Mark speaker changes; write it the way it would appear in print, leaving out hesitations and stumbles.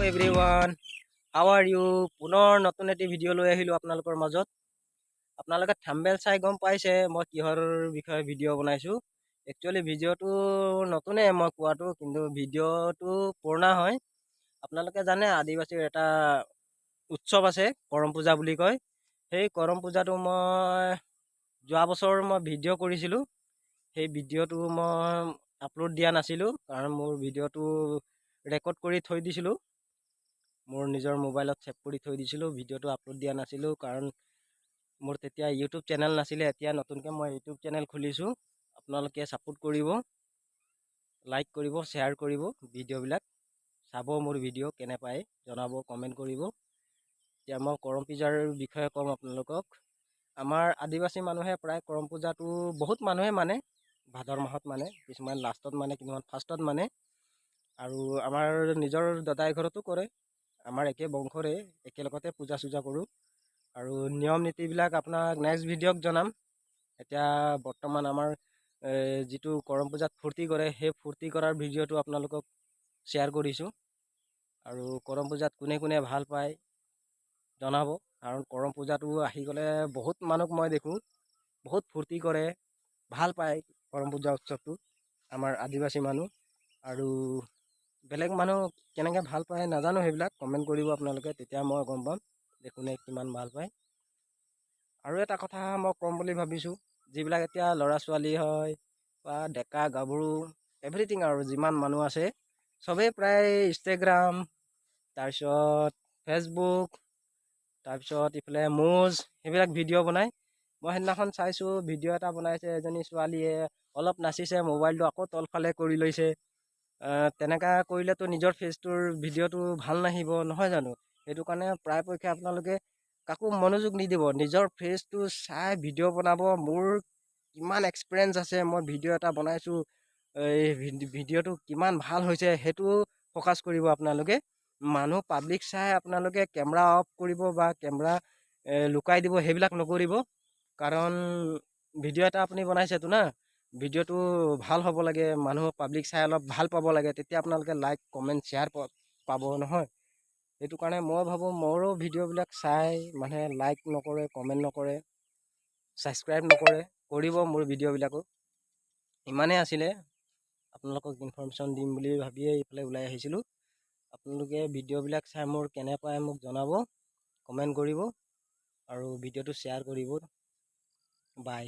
Speaker 1: Everyone, how are U? পুনৰ নতুন এটি ভিডিঅ' লৈ আহিলোঁ আপোনালোকৰ মাজত। আপোনালোকে থাম্বনেইল চাই গম পাইছে মই কিহৰ বিষয়ে ভিডিঅ' বনাইছোঁ। একচুৱেলি ভিডিঅ'টো নতুনেই মই কোৱাটো, কিন্তু ভিডিঅ'টো পুৰণা হয়। আপোনালোকে জানে আদিবাসীৰ এটা উৎসৱ আছে, কৰম পূজা বুলি কয়। সেই কৰম পূজাটো মই যোৱা বছৰ মই ভিডিঅ' কৰিছিলোঁ। সেই ভিডিঅ'টো মই আপলোড দিয়া নাছিলোঁ, কাৰণ মোৰ ভিডিঅ'টো ৰেকৰ্ড কৰি থৈ দিছিলোঁ। মোৰ নিজৰ মোবাইলত ছেভ কৰি থৈ দিছিলোঁ। ভিডিঅ'টো আপলোড দিয়া নাছিলোঁ, কাৰণ মোৰ তেতিয়া ইউটিউব চেনেল নাছিলে। এতিয়া নতুনকৈ মই ইউটিউব চেনেল খুলিছোঁ। আপোনালোকে ছাপোৰ্ট কৰিব, লাইক কৰিব, শ্বেয়াৰ কৰিব, ভিডিঅ'বিলাক চাব। মোৰ ভিডিঅ' কেনে পায় জনাব, কমেণ্ট কৰিব। এতিয়া মই কৰম পূজাৰ বিষয়ে ক'ম আপোনালোকক। আমাৰ আদিবাসী মানুহে প্ৰায় কৰম পূজাটো বহুত মানুহে মানে, ভাদৰ মাহত মানে, কিছুমান লাষ্টত মানে, কিছুমান ফাৰ্ষ্টত মানে। আৰু আমাৰ নিজৰ দাদাই ঘৰতো কৰে। আমাৰ একে বংশৰে, একেলগতে পূজা চূজা কৰোঁ। আৰু নিয়ম নীতিবিলাক আপোনাক নেক্সট ভিডিঅ'ত জনাম। এতিয়া বৰ্তমান আমাৰ যিটো কৰম পূজাত ফূৰ্তি কৰে, সেই ফূৰ্তি কৰাৰ ভিডিঅ'টো আপোনালোকক শ্বেয়াৰ কৰিছোঁ। আৰু কৰম পূজাত কোনে কোনে ভাল পায় জনাব, কাৰণ কৰম পূজাটো আহি গ'লে বহুত মানুহক মই দেখোঁ বহুত ফূৰ্তি কৰে, ভাল পায় কৰম পূজা উৎসৱটো আমাৰ আদিবাসী মানুহ। আৰু বেলেগ মানুহ কেনেকৈ ভাল পায় নাজানো, সেইবিলাক কমেণ্ট কৰিব আপোনালোকে, তেতিয়া মই গম পাম যে কোনে কিমান ভাল পায়। আৰু এটা কথা মই ক'ম বুলি ভাবিছোঁ, যিবিলাক এতিয়া ল'ৰা ছোৱালী হয় বা ডেকা গাভৰু এভৰিথিং আৰু যিমান মানুহ আছে, চবেই প্ৰায় ইনষ্টাগ্ৰাম, তাৰপিছত ফেচবুক, তাৰপিছত ইফালে মুজ, সেইবিলাক ভিডিঅ' বনায়। মই সেইদিনাখন চাইছোঁ, ভিডিঅ' এটা বনাইছে এজনী ছোৱালীয়ে, অলপ নাচিছে, মোবাইলটো আকৌ তলফালে কৰি লৈছে। তেনেকুৱা কৰিলেতো নিজৰ ফেচটোৰ ভিডিঅ'টো ভাল নাহিব, নহয় জানো? সেইটো কাৰণে পৰাপক্ষে আপোনালোকে কাকো মনোযোগ নিদিব, নিজৰ ফেচটো চাই ভিডিঅ' বনাব। মোৰ কিমান এক্সপিৰিয়েঞ্চ আছে, মই ভিডিঅ' এটা বনাইছোঁ, এই ভিডিঅ'টো কিমান ভাল হৈছে সেইটো ফ'কাছ কৰিব আপোনালোকে। মানুহ পাব্লিক চাই আপোনালোকে কেমেৰা অফ কৰিব বা কেমেৰা লুকাই দিব, সেইবিলাক নকৰিব। কাৰণ ভিডিঅ' এটা আপুনি বনাইছেতো না, ভিডিঅ'টো ভাল হ'ব লাগে, মানুহ পাব্লিক চাই অলপ ভাল পাব লাগে, তেতিয়া আপোনালোকে লাইক কমেণ্ট শ্বেয়াৰ পাব, নহয়? সেইটো কাৰণে মই ভাবোঁ, মোৰো ভিডিঅ'বিলাক চাই মানুহে লাইক নকৰে, কমেণ্ট নকৰে, ছাবস্ক্ৰাইব নকৰে, কৰিব মোৰ ভিডিঅ'বিলাকো। ইমানেই আছিলে, আপোনালোকক ইনফৰ্মেশ্যন দিম বুলি ভাবিয়ে এইফালে ওলাই আহিছিলোঁ। আপোনালোকে ভিডিঅ'বিলাক চাই মোৰ কেনে পায় মোক জনাব, কমেণ্ট কৰিব আৰু ভিডিঅ'টো শ্বেয়াৰ কৰিব। বাই।